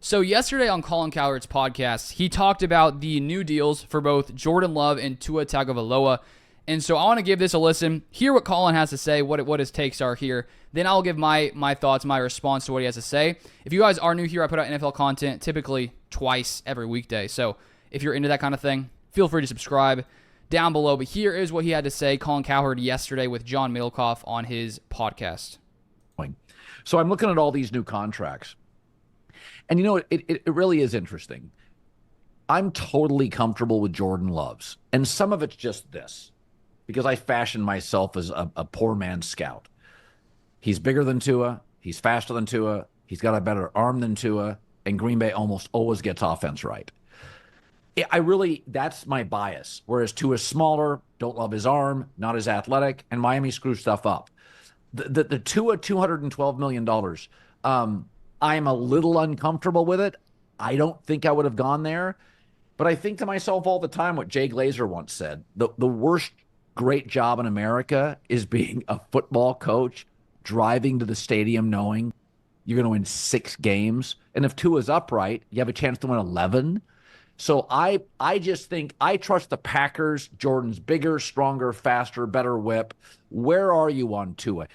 So yesterday on Colin Cowherd's podcast, he talked about the new deals for both Jordan Love and Tua Tagovailoa. And so I want to give this a listen, hear what Colin has to say, what his takes are here. Then I'll give my thoughts, my response to what he has to say. If you guys are new here, I put out NFL content typically twice every weekday. So if you're into that kind of thing, feel free to subscribe down below. But here is what he had to say, Colin Cowherd, yesterday with John Middlecoff on his podcast. So I'm looking at all these new contracts. And you know, it really is interesting. I'm totally comfortable with Jordan Love's. And some of it's just this, because I fashioned myself as a poor man's scout. He's bigger than Tua. He's faster than Tua. He's got a better arm than Tua. And Green Bay almost always gets offense right. That's my bias. Whereas Tua's smaller, don't love his arm, not as athletic, and Miami screws stuff up. The Tua $212 million, I'm a little uncomfortable with it. I don't think I would have gone there. But I think to myself all the time what Jay Glazer once said, the worst great job in America is being a football coach, driving to the stadium knowing you're going to win 6 games. And if Tua's upright, you have a chance to win 11. So I just think I trust the Packers. Jordan's bigger, stronger, faster, better whip. Where are you on Tua?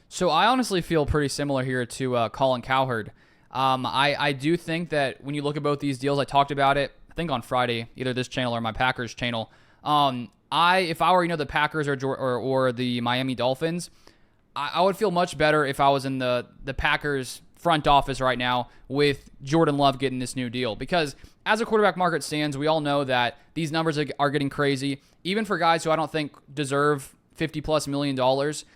So I honestly feel pretty similar here to Colin Cowherd. I do think that when you look at both these deals, I talked about it, I think on Friday, either this channel or my Packers channel. If I were the Packers or the Miami Dolphins, I would feel much better if I was in the Packers front office right now with Jordan Love getting this new deal. Because as a quarterback market stands, we all know that these numbers are getting crazy, even for guys who I don't think deserve $50+ million,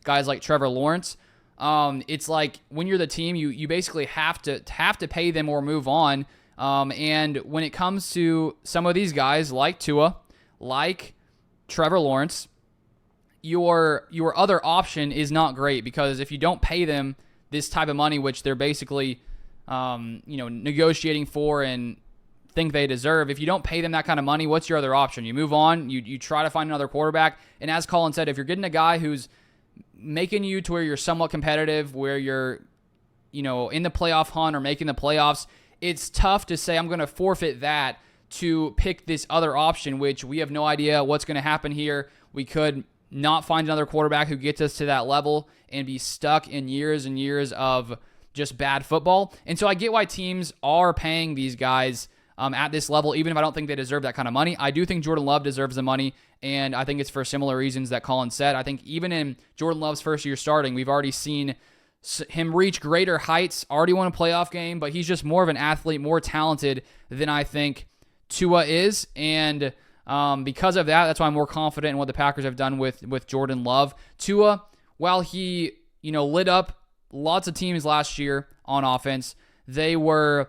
guys like Trevor Lawrence. It's like when you're the team, you basically have to pay them or move on. And when it comes to some of these guys like Tua, like Trevor Lawrence, your other option is not great, because if you don't pay them this type of money, which they're basically negotiating for and think they deserve, if you don't pay them that kind of money, what's your other option? You move on, you try to find another quarterback. And as Colin said, if you're getting a guy who's making you to where you're somewhat competitive, where you're in the playoff hunt or making the playoffs, it's tough to say I'm going to forfeit that to pick this other option, which we have no idea what's going to happen here. We could not find another quarterback who gets us to that level and be stuck in years and years of just bad football. And so I get why teams are paying these guys at this level, even if I don't think they deserve that kind of money. I do think Jordan Love deserves the money, and I think it's for similar reasons that Colin said. I think even in Jordan Love's first year starting, we've already seen him reach greater heights, already won a playoff game, but he's just more of an athlete, more talented than I think Tua is. And because of that, that's why I'm more confident in what the Packers have done with Jordan Love. Tua, while he lit up lots of teams last year on offense, they were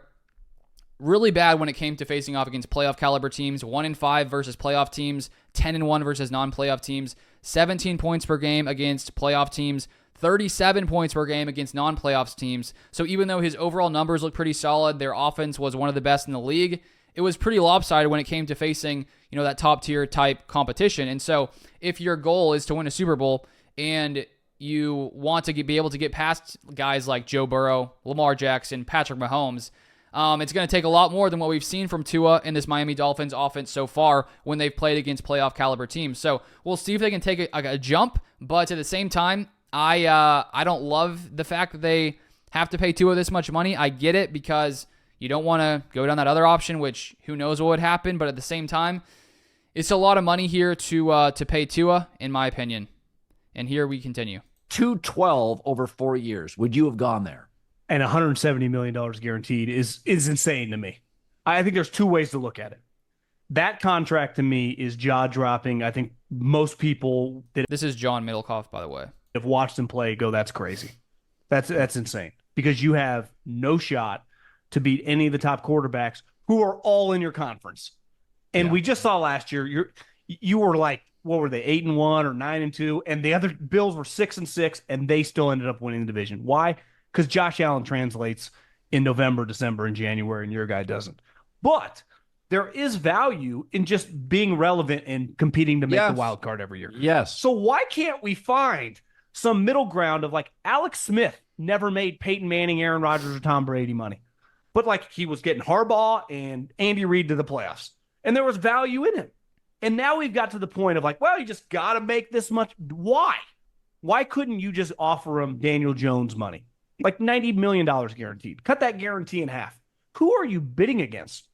really bad when it came to facing off against playoff caliber teams. 1-5 versus playoff teams, 10-1 versus non-playoff teams, 17 points per game against playoff teams, 37 points per game against non-playoffs teams. So even though his overall numbers look pretty solid, their offense was one of the best in the league, it was pretty lopsided when it came to facing that top tier type competition. And so if your goal is to win a Super Bowl and you want to be able to get past guys like Joe Burrow, Lamar Jackson, Patrick Mahomes, it's going to take a lot more than what we've seen from Tua in this Miami Dolphins offense so far when they've played against playoff caliber teams. So we'll see if they can take a jump, but at the same time, I don't love the fact that they have to pay Tua this much money. I get it, because you don't want to go down that other option, which who knows what would happen, but at the same time, it's a lot of money here to pay Tua, in my opinion. And here we continue. 212 over 4 years. Would you have gone there? And $170 million guaranteed is insane to me. I think there's two ways to look at it. That contract to me is jaw-dropping. I think most people that This is John Middlecoff, by the way, have watched him play go, that's crazy. That's insane, because you have no shot to beat any of the top quarterbacks who are all in your conference. And we just saw last year, you were like, what were they, 8-1 or 9-2, and the other Bills were 6-6, and they still ended up winning the division. Why? Because Josh Allen translates in November, December, and January, and your guy doesn't. But there is value in just being relevant and competing to make the wild card every year. Yes. So why can't we find some middle ground of, like, Alex Smith never made Peyton Manning, Aaron Rodgers, or Tom Brady money? but like he was getting Harbaugh and Andy Reid to the playoffs, and there was value in him. And now we've got to the point of like, well, you just got to make this much. Why? Why couldn't you just offer him Daniel Jones money? Like $90 million guaranteed. Cut that guarantee in half. Who are you bidding against?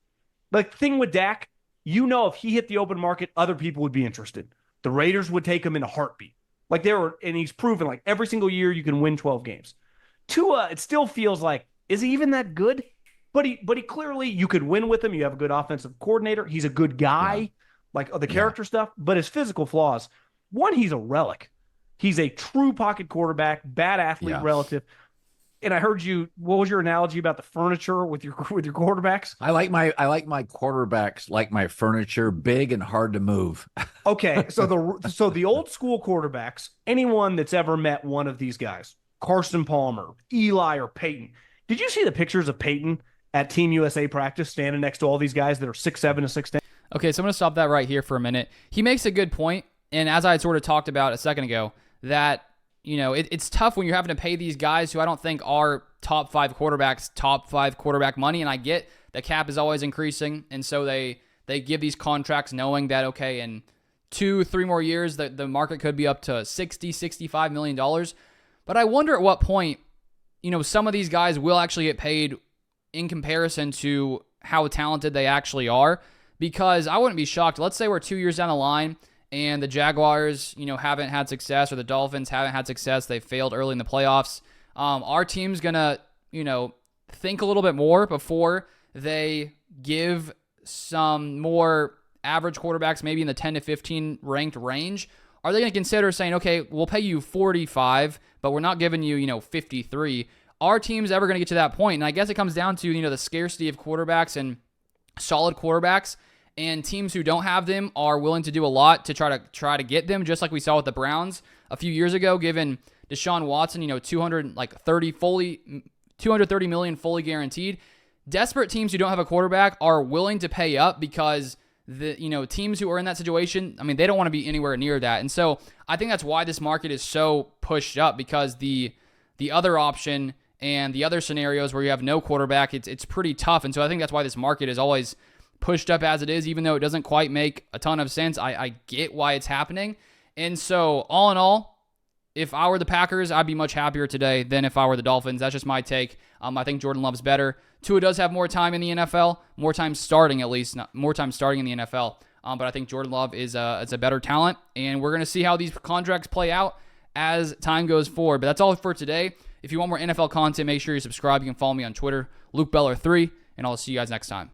Like, the thing with Dak, if he hit the open market, other people would be interested. The Raiders would take him in a heartbeat. Like, and he's proven like every single year you can win 12 games. Tua, it still feels like, is he even that good? But he clearly, you could win with him. You have a good offensive coordinator. He's a good guy, like the character stuff. But his physical flaws, one, he's a relic. He's a true pocket quarterback, bad athlete relative. And I heard you. What was your analogy about the furniture with your quarterbacks? I like my quarterbacks like my furniture, big and hard to move. Okay, so the old school quarterbacks, anyone that's ever met one of these guys, Carson Palmer, Eli, or Peyton. Did you see the pictures of Peyton at Team USA practice standing next to all these guys that are 6'7" and 6'10"? Okay, so I'm going to stop that right here for a minute. He makes a good point, and as I had sort of talked about a second ago, that it's tough when you're having to pay these guys who I don't think are top five quarterback money, and I get the cap is always increasing, and so they give these contracts knowing that, okay, in 2-3 more years, the market could be up to $60-65 million. But I wonder at what point, some of these guys will actually get paid in comparison to how talented they actually are, because I wouldn't be shocked. Let's say we're 2 years down the line and the Jaguars, haven't had success, or the Dolphins haven't had success. They failed early in the playoffs. Our team's going to, think a little bit more before they give some more average quarterbacks, maybe in the 10 to 15 ranked range. Are they going to consider saying, okay, we'll pay you 45, but we're not giving you, 53? Are teams ever going to get to that point? And I guess it comes down to, the scarcity of quarterbacks and solid quarterbacks. And teams who don't have them are willing to do a lot to try to get them, just like we saw with the Browns a few years ago, giving Deshaun Watson, $230 million fully guaranteed. Desperate teams who don't have a quarterback are willing to pay up because the teams who are in that situation, they don't want to be anywhere near that. And so I think that's why this market is so pushed up, because the other option and the other scenarios where you have no quarterback, it's pretty tough. And so I think that's why this market is always pushed up as it is, even though it doesn't quite make a ton of sense. I get why it's happening. And so all in all, if I were the Packers, I'd be much happier today than if I were the Dolphins. That's just my take. I think Jordan Love's better. Tua does have more time in the NFL, more time starting in the NFL. But I think Jordan Love is a better talent, and we're going to see how these contracts play out as time goes forward. But that's all for today. If you want more NFL content, make sure you subscribe. You can follow me on Twitter, LukeBeller3, and I'll see you guys next time.